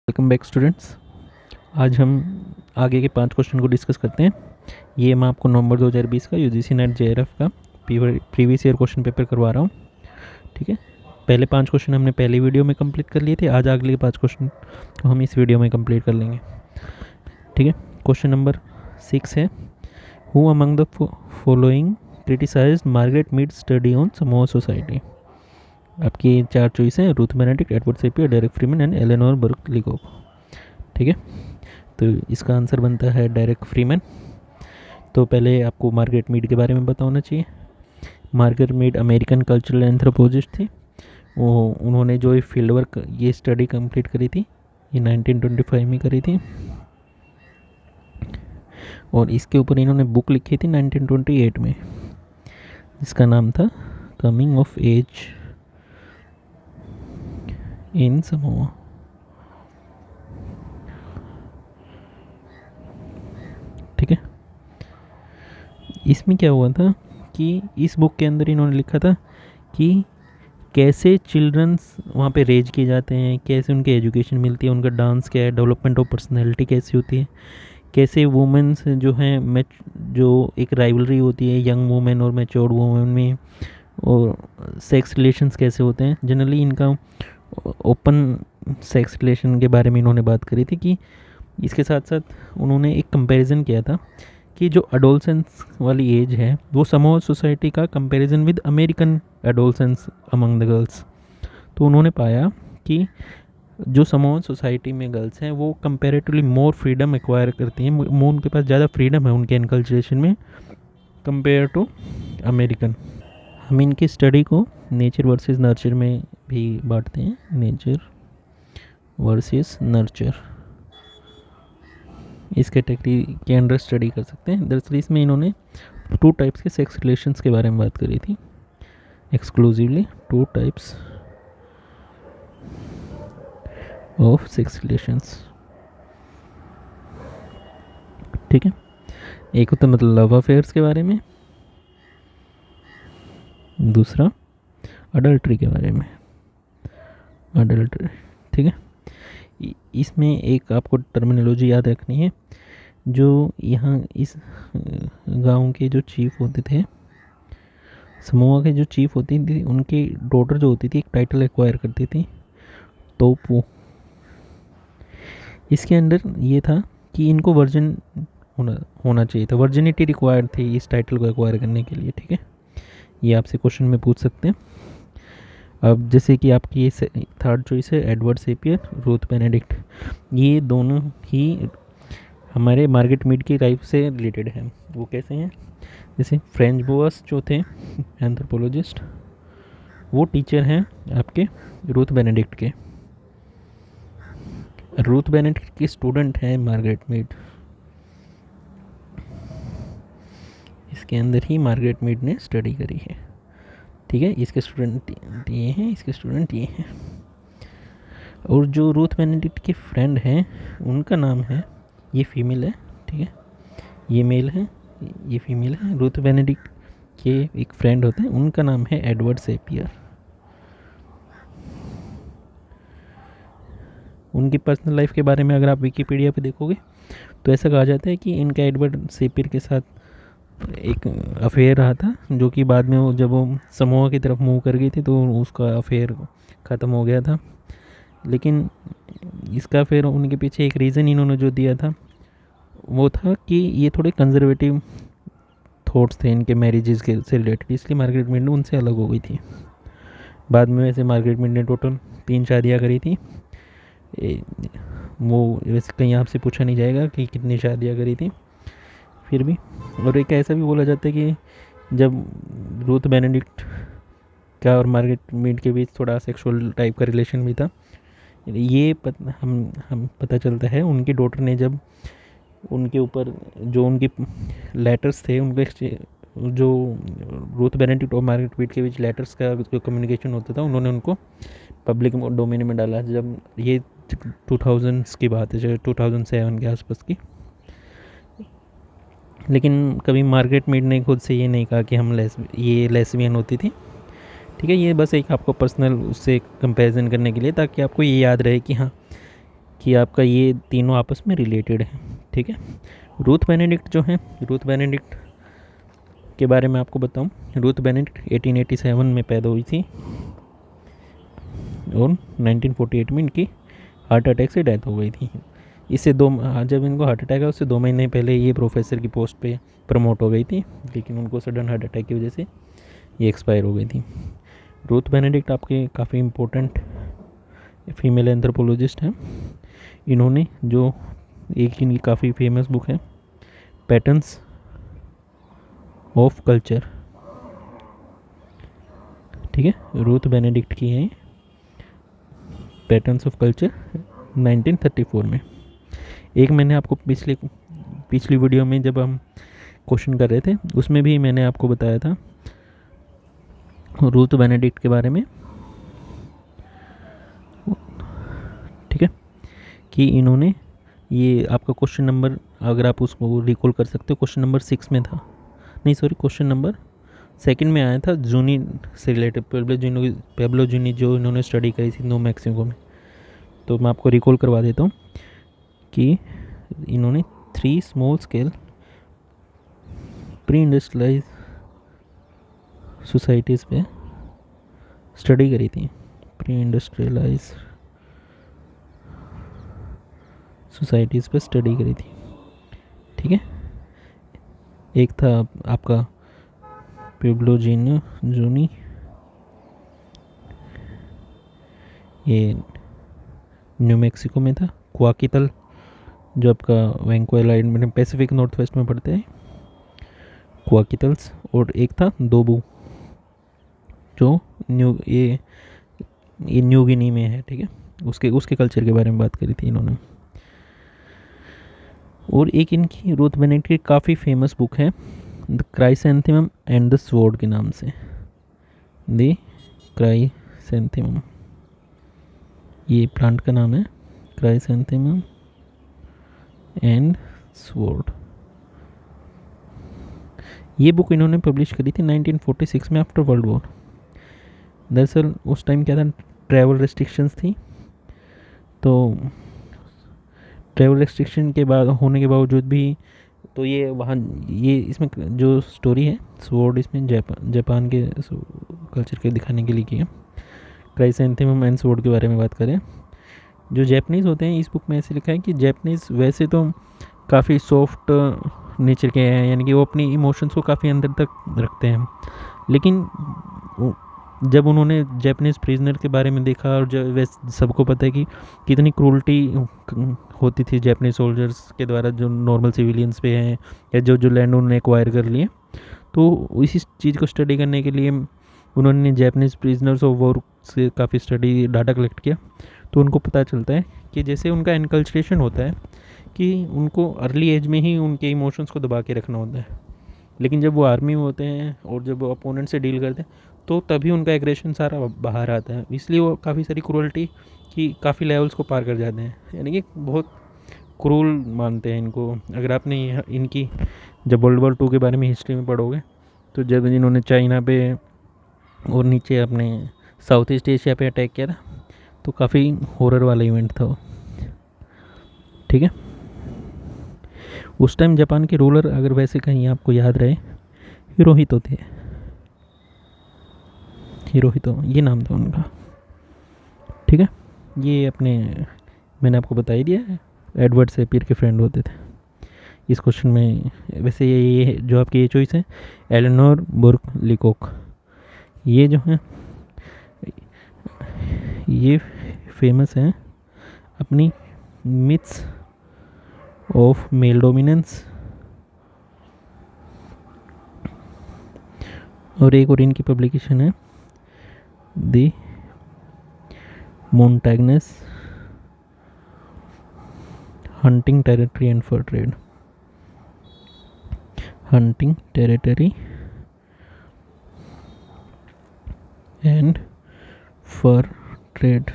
Welcome back students. आज हम आगे के 5 क्वेश्चन को डिस्कस करते हैं। ये मैं आपको नवंबर 2020 का यूजीसी नेट जेआरएफ का प्रीवियस ईयर क्वेश्चन पेपर करवा रहा हूँ। ठीक है, पहले 5 क्वेश्चन हमने पहली वीडियो में कंप्लीट कर लिए थे। आज अगले 5 क्वेश्चन को हम इस वीडियो में कंप्लीट कर लेंगे। ठीक है, क्वेश्चन नंबर 6 है, who among the following criticised Margaret Mead study on Samoa society. आपकी 4 चॉइस हैं, Ruth Benedict, Edward Sapir, Derek Freeman and Eleanor Burke Leacock. ठीक है, तो इसका आंसर बनता है डेरेक फ्रीमैन। तो पहले आपको मार्गरेट मीड के बारे में पता होना चाहिए। Margaret Mead American cultural anthropologist थी। वो उन्होंने जो फील्ड वर्क ये स्टडी कंप्लीट करी थी, ये 1925 में करी थी, और इसके ऊपर इन्होंने बुक लिखी थी 1928 में, जिसका नाम था coming of age in Samoa. ठीक है, इसमें क्या हुआ था कि इस बुक के अंदर इन्होंने लिखा था कि कैसे चिल्ड्रंस वहाँ पे रेज किए जाते हैं, कैसे उनकी एजुकेशन मिलती है, उनका डांस क्या है, डेवलपमेंट ऑफ पर्सनैलिटी कैसी होती है, कैसे वुमेन्स जो हैं जो एक राइवलरी होती है यंग वुमेन और मैच्योर्ड वुमेन में, और सेक्स रिलेशंस कैसे होते हैं। जनरली इनका ओपन सेक्स रिलेशन के बारे में इन्होंने बात करी थी। कि इसके साथ साथ उन्होंने एक कंपैरिजन किया था कि जो अडोलसेंस वाली एज है वो समोआ सोसाइटी का comparison with American adolescence among the girls. तो उन्होंने पाया कि जो समोआ सोसाइटी में गर्ल्स हैं वो कंपैरेटिवली मोर फ्रीडम एक्वायर करती हैं, उनके पास ज़्यादा फ्रीडम है उनके इनकल्चरेशन में कंपेयर टू अमेरिकन। हम इनकी स्टडी को नेचर वर्सेस नर्चर में भी बांटते हैं, नेचर वर्सेस नर्चर इस कैटेगरी के अंडर स्टडी कर सकते हैं। दरअसल इसमें इन्होंने 2 टाइप्स के सेक्स रिलेशंस के बारे में बात करी थी, exclusively 2 types of sex relations. ठीक है, एक होता मतलब लव अफेयर्स के बारे में, दूसरा अडल्ट्री के बारे में, अडल्ट्री। ठीक है, इसमें एक आपको टर्मिनोलॉजी याद रखनी है। जो यहाँ इस गांव के जो चीफ होते थे, समोआ के जो चीफ होती थी, उनकी डॉटर जो होती थी एक टाइटल एक्वायर करती थी, तोपू। इसके अंदर ये था कि इनको वर्जिन होना चाहिए था, वर्जिनिटी रिक्वायर्ड थी इस टाइटल को एक्वायर करने के लिए। ठीक है, ये आपसे क्वेश्चन में पूछ सकते हैं। अब जैसे कि आपकी थर्ड चॉइस है एडवर्ड सेपियर, रूथ बेनेडिक्ट। ये दोनों ही हमारे मार्गरेट मीड की लाइफ से रिलेटेड हैं। वो कैसे हैं, जैसे फ्रेंच बोअस जो थे एंथ्रोपोलॉजिस्ट, वो टीचर हैं आपके रूथ बेनेडिक्ट के। रूथ बेनेडिक्ट की स्टूडेंट हैं मार्गरेट मीड। इसके अंदर ही मार्गरेट मीड ने स्टडी करी है। ठीक है, इसके स्टूडेंट ये हैं, इसके स्टूडेंट ये हैं। और जो रूथ बेनेडिक्ट के फ्रेंड हैं उनका नाम है, ये फीमेल है, ठीक है, ये मेल है, ये फीमेल है। रूथ बेनेडिक्ट के एक फ्रेंड होते हैं, उनका नाम है एडवर्ड सेपियर। उनकी पर्सनल लाइफ के बारे में अगर आप विकिपीडिया पे देखोगे तो ऐसा कहा जाता है कि इनका एडवर्ड सेपियर के साथ एक अफेयर रहा था, जो कि बाद में वो जब वो समोआ की तरफ मूव कर गई थी तो उसका अफेयर ख़त्म हो गया था। लेकिन इसका फिर उनके पीछे एक रीज़न इन्होंने जो दिया था वो था कि ये थोड़े कंजर्वेटिव थॉट्स थे इनके मैरिजेस के से रिलेटेड, इसलिए मार्गरेट मीड ने उनसे अलग हो गई थी। बाद में वैसे मार्गरेट मीड ने टोटल 3 शादियाँ करी थी। वो वैसे कहीं आपसे पूछा नहीं जाएगा कि कितनी शादियाँ करी थी, फिर भी। और एक ऐसा भी बोला जाता है कि जब रूथ बेनेडिक्ट का और मार्गरेट मीड के बीच थोड़ा सेक्सुअल टाइप का रिलेशन भी था, ये हम पता चलता है उनकी डॉटर ने जब उनके ऊपर जो उनकी लेटर्स थे, उनके जो रूथ बेनेडिक्ट और मार्गरेट मीड के बीच लेटर्स का जो कम्युनिकेशन होता था, उन्होंने उनको पब्लिक डोमेन में डाला। जब ये 2000s की बात है, 2007 के आसपास की। लेकिन कभी मार्गरेट मीड ने खुद से ये नहीं कहा कि हम ये लेस्बियन होती थी। ठीक है, ये बस एक आपको पर्सनल उससे कंपैरिजन करने के लिए, ताकि आपको ये याद रहे कि हाँ, कि आपका ये तीनों आपस में रिलेटेड है, ठीक है। रूथ बेनेडिक्ट जो है, रूथ बेनेडिक्ट के बारे में आपको बताऊं, रूथ बेनेडिक्ट 1887 में पैदा हुई थी और 1948 में इनकी हार्ट अटैक से डेथ हो गई थी। इससे जब इनको हार्ट अटैक आया उससे 2 महीने पहले ये प्रोफेसर की पोस्ट पे प्रमोट हो गई थी, लेकिन उनको सडन हार्ट अटैक की वजह से ये एक्सपायर हो गई थी। रूथ बेनेडिक्ट आपके काफ़ी इम्पोर्टेंट फीमेल एंथ्रोपोलॉजिस्ट हैं। इन्होंने जो एक इनकी काफ़ी फेमस बुक है पैटर्न्स ऑफ कल्चर, ठीक है, रूथ बेनेडिक्ट की है पैटर्न्स ऑफ कल्चर 1934 में। एक मैंने आपको पिछली वीडियो में जब हम क्वेश्चन कर रहे थे उसमें भी मैंने आपको बताया था रूथ बेनेडिक्ट के बारे में, ठीक है, कि इन्होंने ये आपका क्वेश्चन नंबर, अगर आप उसको रिकॉल कर सकते हो, क्वेश्चन नंबर 6 में था, नहीं सॉरी क्वेश्चन नंबर 2 में आया था, जूनी से रिलेटेड पेब्लो जूनी जो इन्होंने स्टडी करी थी न्यू मैक्सिको में। तो मैं आपको रिकॉल करवा देता हूँ कि इन्होंने 3 small scale pre industrialise societies पे स्टडी करी थी, प्री इंडस्ट्रियलाइज सोसाइटीज़ पे स्टडी करी थी, ठीक है। एक था आपका पेब्लो जूनी, ये न्यू मैक्सिको में था। क्वाकितल जो आपका वैंकुवेला आइलैंड में पैसिफिक नॉर्थ वेस्ट में पड़ते हैं, क्वाकितल्स। और एक था दोबू जो ये न्यू गिनी में है, ठीक है, उसके कल्चर के बारे में बात करी थी इन्होंने। और एक इनकी रूथ बेनेडिक्ट की काफ़ी फेमस बुक है the chrysanthemum and the sword के नाम से, द क्राइसैंथेमम, ये प्लांट का नाम है, क्राइसैंथेमम एंड स्वॉर्ड। ये बुक इन्होंने पब्लिश करी थी 1946 में आफ्टर वर्ल्ड वॉर। दरअसल उस टाइम क्या था, ट्रैवल रेस्ट्रिक्शंस थी, तो ट्रैवल रेस्ट्रिक्शन के बाद होने के बावजूद भी तो ये वहाँ ये इसमें जो स्टोरी है स्वॉर्ड, इसमें जापान के कल्चर के दिखाने के लिए किया। क्राइसैंथेमम एंड स्वॉर्ड के बारे में बात करें, जो जैपनीज़ होते हैं, इस बुक में ऐसे लिखा है कि जैपनीज़ वैसे तो काफ़ी सॉफ्ट नेचर के हैं, यानी कि वो अपनी इमोशंस को काफ़ी अंदर तक रखते हैं, लेकिन जब उन्होंने जैपनीज़ प्रिजनर के बारे में देखा, और जब वैसे सबको पता है कि कितनी क्रूल्टी होती थी जैपनीज सोल्जर्स के द्वारा जो नॉर्मल सिविलियंस पे हैं, या जो लैंड उन्होंने एक्वायर कर लिए, तो इसी चीज़ को स्टडी करने के लिए उन्होंने जैपनीज़ प्रिजनर्स ऑफ वॉर से काफ़ी स्टडी डाटा कलेक्ट किया। तो उनको पता चलता है कि जैसे उनका एनकल्चरेशन होता है कि उनको अर्ली एज में ही उनके इमोशंस को दबा के रखना होता है, लेकिन जब वो आर्मी में होते हैं और जब वो अपोनेंट से डील करते हैं तो तभी उनका एग्रेशन सारा बाहर आता है, इसलिए वो काफ़ी सारी क्रूअल्टी की काफ़ी लेवल्स को पार कर जाते हैं, यानी कि बहुत क्रूल मानते हैं इनको। अगर आपने इनकी जब वर्ल्ड वॉर 2 के बारे में हिस्ट्री में पढ़ोगे, तो जब इन्होंने चाइना पे और नीचे अपने साउथ ईस्ट एशिया पे अटैक किया था, तो काफ़ी हॉरर वाला इवेंट था वो, ठीक है। उस टाइम जापान के रूलर, अगर वैसे कहीं आपको याद रहे, हिरोहितो थे, हिरोहितो ये नाम था उनका, ठीक है। ये अपने मैंने आपको बता ही दिया है, एडवर्ड सेपियर के फ्रेंड होते थे इस क्वेश्चन में। वैसे ये जो आपकी ये चॉइस है एलेनोर बुर्क लिकोक, ये जो है ये फेमस हैं अपनी मिथ्स ऑफ मेल डोमिनेंस, और एक और इनकी पब्लिकेशन है the Montagnais hunting territory and fur trade, hunting territory and fur trade.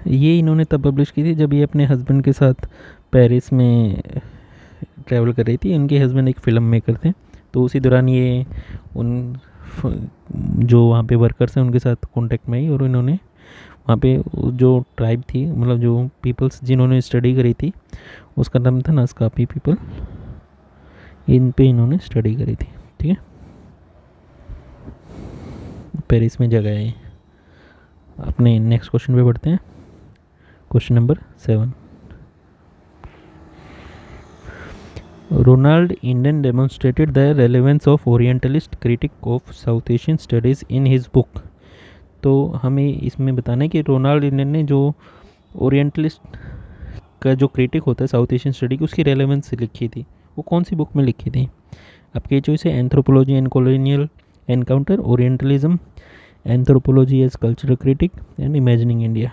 ये इन्होंने तब पब्लिश की थी जब ये अपने हस्बैंड के साथ पेरिस में ट्रैवल कर रही थी। उनके हस्बैंड एक फ़िल्म मेकर थे, तो उसी दौरान ये उन जो वहाँ पे वर्कर्स हैं उनके साथ कांटेक्ट में आई, और इन्होंने वहाँ पे जो ट्राइब थी, मतलब जो पीपल्स जिन्होंने स्टडी करी थी, उसका नाम था नास्कापी पीपल। इन पे इन्होंने स्टडी करी थी। ठीक है, पेरिस में जगह है। अपने नेक्स्ट क्वेश्चन पे बढ़ते हैं। Question number 7। Ronald Inden demonstrated the relevance of orientalist critique of South Asian studies in his book. तो हमें इसमें बताना है कि रोनाल्ड इंडन ने जो ओरिएंटलिस्ट का जो क्रिटिक होता है साउथ एशियन स्टडी की, उसकी रेलेवेंस लिखी थी, वो कौन सी बुक में लिखी थी? आपकी चॉइस है anthropology and colonial encounter, orientalism, anthropology as cultural critique and imagining India.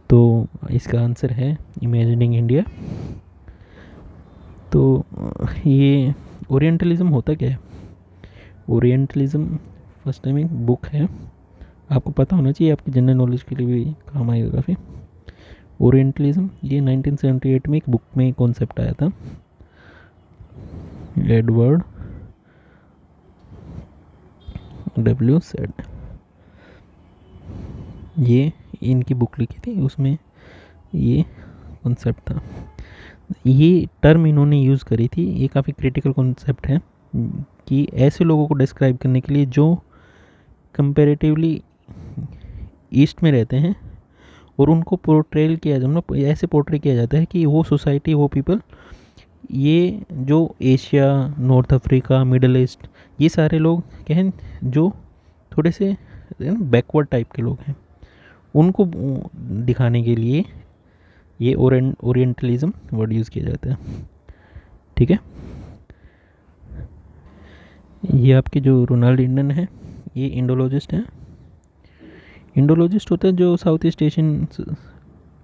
तो इसका आंसर है इमेजिनिंग इंडिया। तो ये ओरिएंटलिज्म होता क्या है? ओरिएंटलिज्म फर्स्ट टाइम एक बुक है, आपको पता होना चाहिए, आपकी जनरल नॉलेज के लिए भी काम आएगा काफ़ी। ओरिएंटलिज्म ये 1978 में एक बुक में कॉन्सेप्ट आया था। एडवर्ड डब्ल्यू सेड, ये इनकी बुक लिखी थी, उसमें ये कॉन्सेप्ट था। ये टर्म इन्होंने यूज़ करी थी, ये काफ़ी क्रिटिकल कॉन्सेप्ट है कि ऐसे लोगों को डिस्क्राइब करने के लिए जो कंपैरेटिवली ईस्ट में रहते हैं और उनको पोर्ट्रेल किया जाता है, ऐसे पोर्ट्रे किया जाता है कि वो सोसाइटी, वो पीपल, ये जो Asia, north Africa, middle east, ये सारे लोग क्या हैं जो थोड़े से बैकवर्ड टाइप के लोग हैं, उनको दिखाने के लिए ये ओरिएंटलिज्म वर्ड यूज़ किया जाता है। ठीक है, ये आपके जो रोनाल्ड इंडन है, ये इंडोलॉजिस्ट हैं। इंडोलॉजिस्ट होते हैं जो साउथ ईस्ट एशियन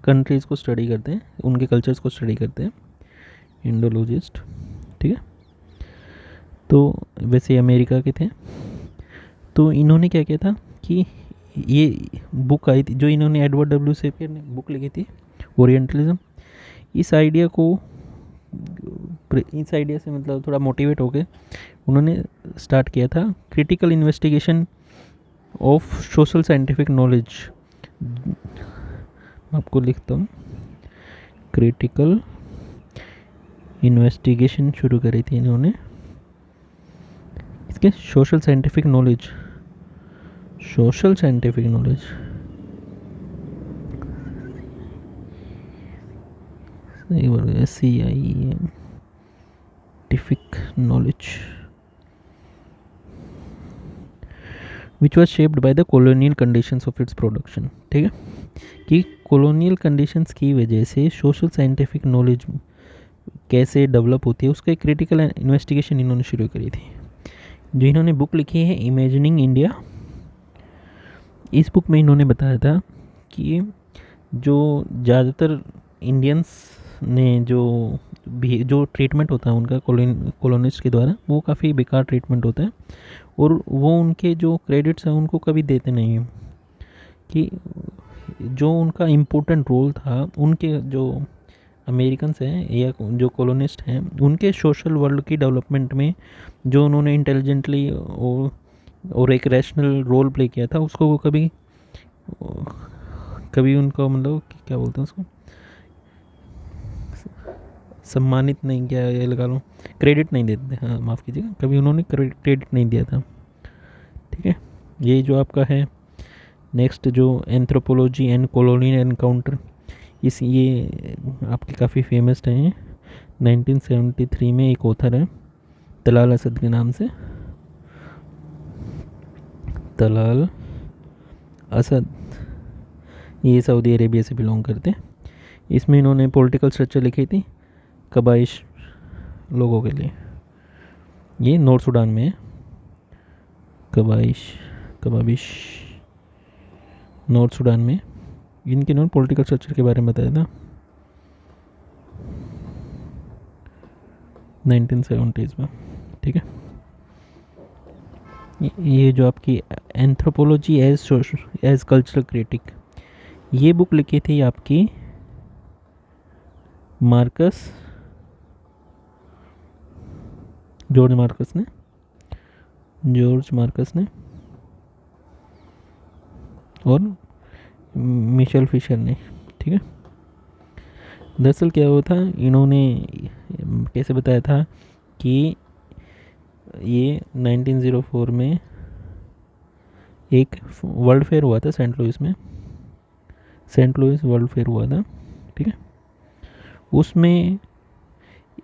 कंट्रीज़ को स्टडी करते हैं, उनके कल्चर्स को स्टडी करते हैं, इंडोलॉजिस्ट। ठीक है, तो वैसे अमेरिका के थे। तो इन्होंने क्या किया था कि ये बुक आई थी जो इन्होंने एडवर्ड डब्ल्यू सेपियर ने बुक लिखी थी, ओरिएंटलिज्म। इस आइडिया से मतलब थोड़ा मोटिवेट होके उन्होंने स्टार्ट किया था critical investigation of social scientific knowledge. आपको लिखता हूँ, क्रिटिकल इन्वेस्टिगेशन शुरू करी थी इन्होंने इसके social scientific knowledge, scientific knowledge which was shaped by the colonial conditions of its production. ठीक है, कि कॉलोनियल कंडीशंस की वजह से सोशल साइंटिफिक नॉलेज कैसे डेवलप होती है, उसका एक क्रिटिकल इन्वेस्टिगेशन इन्होंने शुरू करी थी। जो इन्होंने बुक लिखी है इमेजिनिंग इंडिया, इस बुक में इन्होंने बताया था कि जो ज़्यादातर इंडियंस ने जो ट्रीटमेंट होता है उनका कॉलोनिस्ट के द्वारा, वो काफ़ी बेकार ट्रीटमेंट होता है और वो उनके जो क्रेडिट्स हैं उनको कभी देते नहीं हैं। कि जो उनका इम्पोर्टेंट रोल था, उनके जो अमेरिकन्स हैं या जो कॉलोनिस्ट हैं, उनके सोशल वर्ल्ड की डेवलपमेंट में जो उन्होंने इंटेलिजेंटली और एक रैशनल रोल प्ले किया था, उसको वो कभी उनको मतलब क्या बोलते हैं उसको, सम्मानित नहीं किया, ये लगा लो क्रेडिट नहीं देते, हाँ माफ़ कीजिएगा, कभी उन्होंने क्रेडिट नहीं दिया था। ठीक है, ये जो आपका है नेक्स्ट जो एंथ्रोपोलॉजी एंड कॉलोनियल एनकाउंटर, ये आपके काफ़ी फेमस हैं। 1973 में एक ऑथर है तलाल असद के नाम से, तलाल असद, ये सऊदी अरेबिया से बिलोंग करते हैं। इसमें इन्होंने पॉलिटिकल स्ट्रक्चर लिखी थी कबाइश लोगों के लिए। ये नॉर्थ सूडान में है, कबाबिश नॉर्थ सूडान में। इनके इन्होंने पॉलिटिकल स्ट्रक्चर के बारे में बताया था 1970s में। ठीक है, ये जो आपकी एंथ्रोपोलॉजी एज कल्चरल क्रिटिक, ये बुक लिखी थी आपकी जॉर्ज मार्कस ने और मिशेल फिशर ने, ठीक है। दरअसल क्या हुआ था, इन्होंने कैसे बताया था कि ये 1904 में एक वर्ल्ड फेयर हुआ था सेंट लुइस में, सेंट लुइस वर्ल्ड फेयर हुआ था, ठीक है। उसमें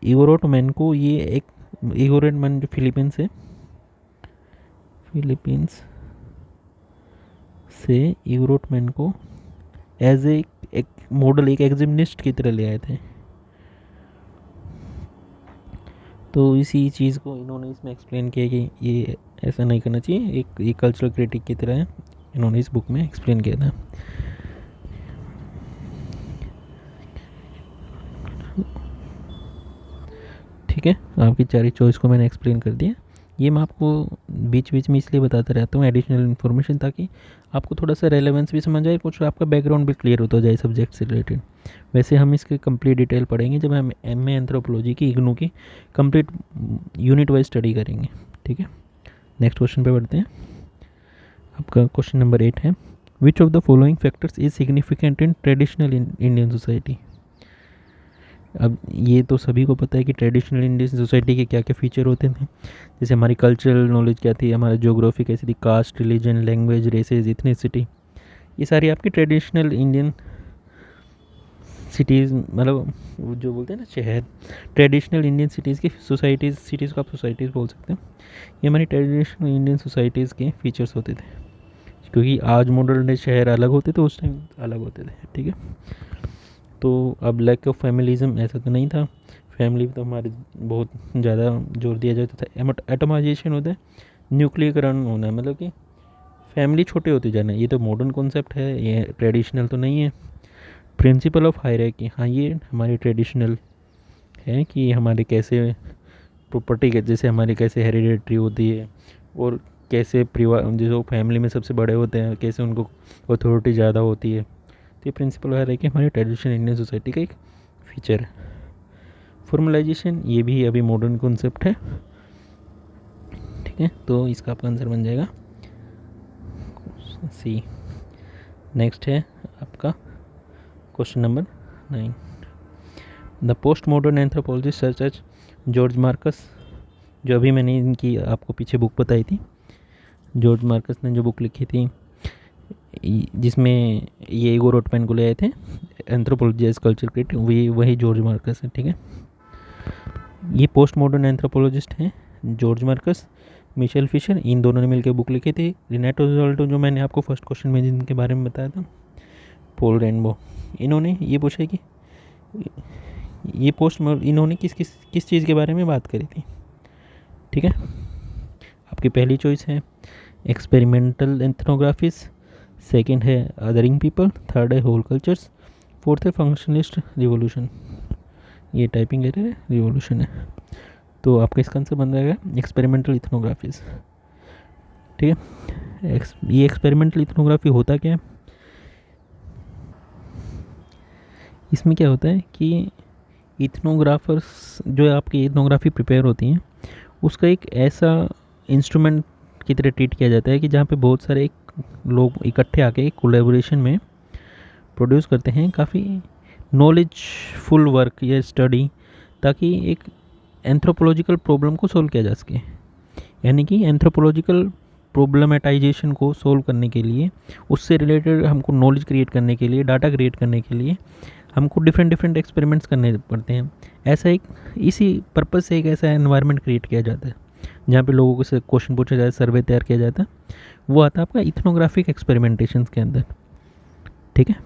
इगोर मैन को, ये एक इगोर मैन जो फिलीपींस से इगोर मैन को एज एक मॉडल, एक एग्जिबिनिस्ट की तरह ले आए थे। तो इसी चीज़ को इन्होंने इसमें एक्सप्लेन किया कि ये ऐसा नहीं करना चाहिए, एक कल्चरल क्रिटिक की तरह इन्होंने इस बुक में एक्सप्लेन किया था। ठीक है, आपकी चार चॉइस को मैंने एक्सप्लेन कर दिया। ये मैं आपको बीच बीच में इसलिए बताता रहता हूँ एडिशनल इन्फॉर्मेशन, ताकि आपको थोड़ा सा रेलेवेंस भी समझ आए, कुछ आपका बैकग्राउंड भी क्लियर होता जाए सब्जेक्ट से रिलेटेड। वैसे हम इसके कंप्लीट डिटेल पढ़ेंगे जब हम एमए एंथ्रोपोलॉजी की इग्नू की कंप्लीट यूनिट वाइज स्टडी करेंगे, ठीक है। नेक्स्ट क्वेश्चन पे बढ़ते हैं। आपका क्वेश्चन नंबर 8 है, which of the following factors is significant in traditional Indian society. अब ये तो सभी को पता है कि ट्रेडिशनल इंडियन सोसाइटी के क्या क्या फीचर होते थे। जैसे हमारी कल्चरल नॉलेज क्या थी, हमारा ज्योग्राफी कैसी थी, caste, religion, language, races, ethnicity, ये सारी आपकी ट्रेडिशनल इंडियन सिटीज़, मतलब जो बोलते हैं ना शहर, ट्रेडिशनल इंडियन सिटीज़ की सोसाइटीज़, सिटीज़ को आप सोसाइटीज़ बोल सकते हैं, ये हमारी ट्रेडिशनल इंडियन सोसाइटीज़ के फीचर्स होते थे। क्योंकि आज मॉडर्न डे शहर अलग होते थे, उस टाइम अलग होते थे, ठीक है। तो अब लैक ऑफ फैमिलीज़म ऐसा तो नहीं था, फैमिली तो हमारे बहुत ज़्यादा जोर दिया जाता था। एटमाइजेशन होता है, न्यूक्लियकरण होना, मतलब कि फैमिली छोटे होते जाना, ये तो मॉडर्न कॉन्सेप्ट है, ये ट्रेडिशनल तो नहीं है। प्रिंसिपल ऑफ हायरार्की, हाँ ये हमारी ट्रेडिशनल है कि हमारे कैसे प्रॉपर्टी के, जैसे हमारी कैसे हेरिडेटरी होती है, और कैसे परिवार जो फैमिली में सबसे बड़े होते हैं कैसे उनको अथॉरिटी ज़्यादा होती है। तो ये प्रिंसिपल है कि हमारी ट्रेडिशनल इंडियन सोसाइटी का एक फीचर है। फॉर्मलाइजेशन, ये भी अभी मॉडर्न कॉन्सेप्ट है, ठीक है। तो इसका आपका आंसर बन जाएगा सी। नेक्स्ट है आपका question number 9, the post modern anthropologist such as George Marcus, जो अभी मैंने इनकी आपको पीछे बुक बताई थी, जॉर्ज मार्कस ने जो बुक लिखी थी जिसमें ये इगोर रोटमैन को ले आए थे एंथ्रोपोलॉजी एज कल्चर क्रिटिक, वही जॉर्ज मार्कस है, ठीक है। ये पोस्ट मॉडर्न एंथ्रोपोलॉजिस्ट हैं जॉर्ज मार्कस, मिशेल फिशर, इन दोनों ने मिलकर बुक लिखी थी। रिनेटो जोल्टो, जो मैंने आपको फर्स्ट क्वेश्चन में जिनके बारे में बताया था, पॉल रेनबो, इन्होंने ये पूछा कि ये इन्होंने किस चीज़ के बारे में बात करी थी, ठीक है। आपकी पहली चॉइस है एक्सपेरिमेंटल एथनोग्राफीज, सेकंड है अदरिंग पीपल, थर्ड है होल कल्चर्स, फोर्थ है फंक्शनलिस्ट रिवॉल्यूशन। ये टाइपिंग एरर है, रिवॉल्यूशन है। तो आपका इसका आंसर बन जाएगा एक्सपेरिमेंटल इथनोग्राफीज, ठीक है। ये एक्सपेरिमेंटल इथनोग्राफी होता क्या है, इसमें क्या होता है कि इथनोग्राफर्स जो आपकी इथनोग्राफी प्रिपेयर होती हैं उसका एक ऐसा इंस्ट्रूमेंट की तरह ट्रीट किया जाता है कि जहाँ पे बहुत सारे लोग इकट्ठे आके एक कोलैबोरेशन में प्रोड्यूस करते हैं काफ़ी नॉलेजफुल वर्क या स्टडी, ताकि एक एंथ्रोपोलॉजिकल प्रॉब्लम को सोल्व किया जा सके। यानी कि एंथ्रोपोलॉजिकल प्रॉब्लमेटाइजेशन को सोल्व करने के लिए, उससे रिलेटेड हमको नॉलेज क्रिएट करने के लिए, डाटा क्रिएट करने के लिए हमको डिफरेंट एक्सपेरिमेंट्स करने पड़ते हैं। ऐसा एक इसी पर्पज़ से एक ऐसा एनवायरनमेंट क्रिएट किया जाता है जहाँ पे लोगों से क्वेश्चन पूछा जाए, सर्वे तैयार किया जाता है, वो आता है आपका इथनोग्राफिक एक्सपेरिमेंटेशन के अंदर, ठीक है।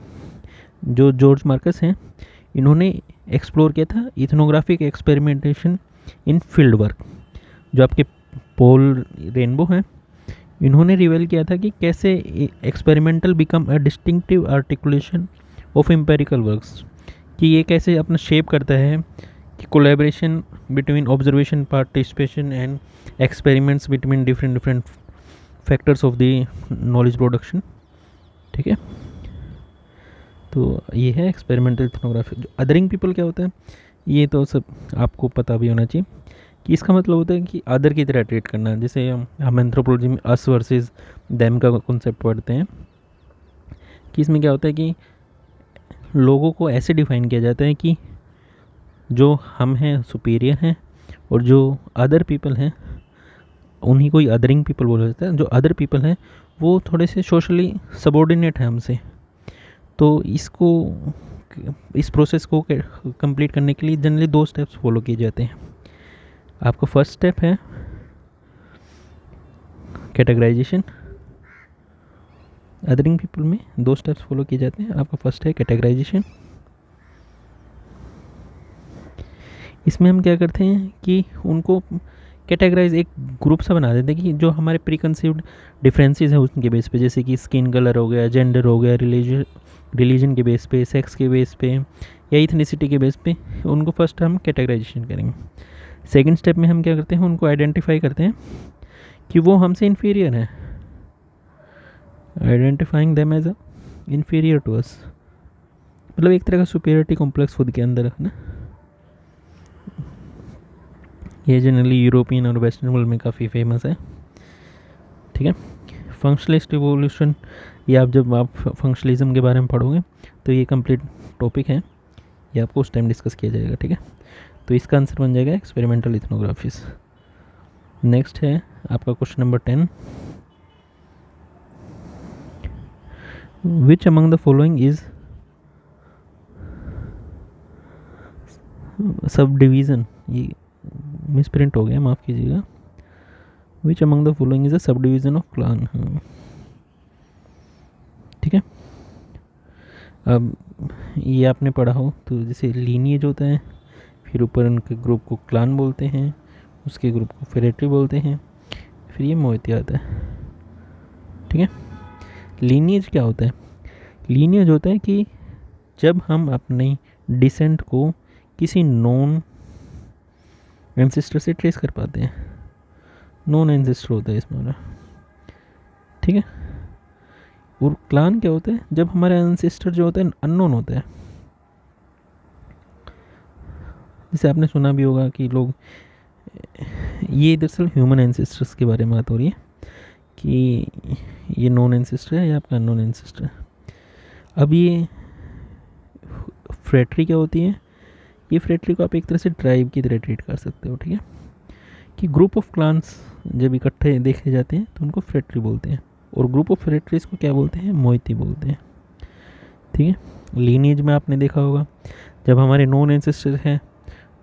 जो जॉर्ज मार्कस हैं इन्होंने एक्सप्लोर किया था इथनोग्राफिक एक्सपेरिमेंटेशन इन फील्ड वर्क। जो आपके पॉल रेनबो हैं इन्होंने रिवील किया था कि कैसे experimental become a distinctive articulation of empirical works, कि ये कैसे अपना शेप करता है कि collaboration between observation, participation and experiments between different factors of the knowledge production, ठीक है। तो ये है एक्सपेरिमेंटल इथनोग्राफी। जो अदरिंग पीपल क्या होता है, ये तो सब आपको पता भी होना चाहिए कि इसका मतलब होता है कि अदर की तरह ट्रीट करना। जैसे हम एंथ्रोपोलॉजी में अस वर्सेस देम का कॉन्सेप्ट पढ़ते हैं कि इसमें क्या होता है कि लोगों को ऐसे डिफाइन किया जाता है कि जो हम हैं सुपीरियर हैं और जो अदर पीपल हैं उन्हीं को ही अदरिंग पीपल बोला जाता है। जो अदर पीपल हैं वो थोड़े से सोशली सबॉर्डिनेट हैं हमसे। तो इस प्रोसेस को कंप्लीट करने के लिए जनरली 2 स्टेप्स फॉलो किए जाते हैं। आपका फर्स्ट स्टेप है कैटेगराइजेशन। अदरिंग पीपल में 2 स्टेप्स फॉलो किए जाते हैं। आपका फर्स्ट है कैटेगराइजेशन। इसमें हम क्या करते हैं कि उनको कैटेगराइज एक ग्रुप सा बना देते हैं कि जो हमारे प्री कंसीव्ड डिफरेंसेस हैं उनके बेस पे, जैसे कि स्किन कलर हो गया, जेंडर हो गया, रिलीजन के बेस पे, सेक्स के बेस पे या इथनिसिटी के बेस पे, उनको फर्स्ट हम कैटेगराइजेशन करेंगे। सेकंड स्टेप में हम क्या करते हैं, उनको आइडेंटिफाई करते हैं कि वो हमसे इन्फीरियर हैं, identifying them as a inferior to us, मतलब एक तरह का सुपीरियरिटी कॉम्प्लेक्स खुद के अंदर रखना। ये जनरली यूरोपियन और वेस्टर्न वर्ल्ड में काफ़ी फेमस है। ठीक है। फंक्शनलिस्ट इवोल्यूशन, ये जब आप फंक्शनलिज्म के बारे में पढ़ोगे तो ये कंप्लीट टॉपिक है, ये आपको उस टाइम डिस्कस किया जाएगा। ठीक है। तो इसका आंसर बन जाएगा एक्सपेरिमेंटल इथनोग्राफीज। नेक्स्ट है आपका question number 10, which among the following is sub division, ये मिसप्रिंट हो गया, माफ़ कीजिएगा। Which among the following is a sub division of clan. ठीक है। अब ये आपने पढ़ा हो तो जैसे लीनिएज होता है, फिर ऊपर उनके ग्रुप को क्लान बोलते हैं, उसके ग्रुप को फेरेटरी बोलते हैं, फिर ये मोइती आता है। ठीक है। लीनिएज क्या होता है? लीनिएज होता है कि जब हम अपनी डिसेंट को किसी नॉन एंसेस्टर से ट्रेस कर पाते हैं, नॉन एंसेस्टर होता है इसमें। ठीक है। और क्लान क्या होता है? जब हमारे एंसेस्टर जो होता है अननोन होता है। जैसे आपने सुना भी होगा कि लोग, ये दरअसल ह्यूमन एंसेस्टर्स के बारे में बात हो रही है कि ये नॉन एंसेस्टर है या आपका अननोन एंसेस्टर है। अब ये फ्रेटरी क्या होती है? ये फ्रेटरी को आप एक तरह से ट्राइब की तरह ट्रीट कर सकते हो। ठीक है। कि ग्रुप ऑफ क्लान्स जब इकट्ठे देखे जाते हैं तो उनको फ्रेटरी बोलते हैं, और ग्रुप ऑफ फ्रेटरीज को क्या बोलते हैं? मोइती बोलते हैं। ठीक है। लीनिएज में आपने देखा होगा जब हमारे नॉन एंसेस्टर हैं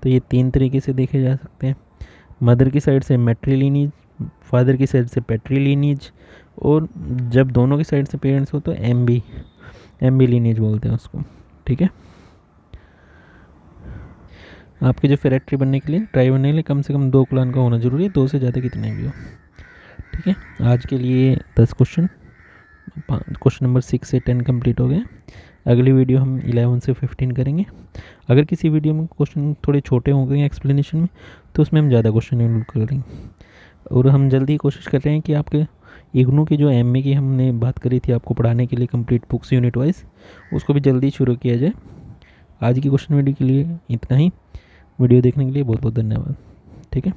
तो ये 3 तरीके से देखे जा सकते हैं। मदर की साइड से मैट्री लीनिएज, फादर की साइड से पैट्री लीनिएज, और जब दोनों की साइड से पेरेंट्स हो तो एमबी लीनिएज बोलते हैं उसको। ठीक है। आपके जो फेरेटरी बनने के लिए, ट्राइब बनने के लिए कम से कम 2 क्लान का होना जरूरी है, 2 से ज़्यादा कितने भी हो। ठीक है। आज के लिए 10 क्वेश्चन नंबर 6 से 10 कंप्लीट हो गए। अगली वीडियो हम 11 से 15 करेंगे। अगर किसी वीडियो में क्वेश्चन थोड़े छोटे हो गए एक्सप्लेनेशन में तो उसमें हम ज़्यादा क्वेश्चन इंक्लूड करेंगे। और हम जल्दी कोशिश कर रहे हैं कि आपके इग्नू की जो एमए की हमने बात करी थी आपको पढ़ाने के लिए कंप्लीट बुक्स यूनिट वाइज, उसको भी जल्दी शुरू किया जाए। आज की क्वेश्चन वीडियो के लिए इतना ही। वीडियो देखने के लिए बहुत बहुत धन्यवाद। ठीक है।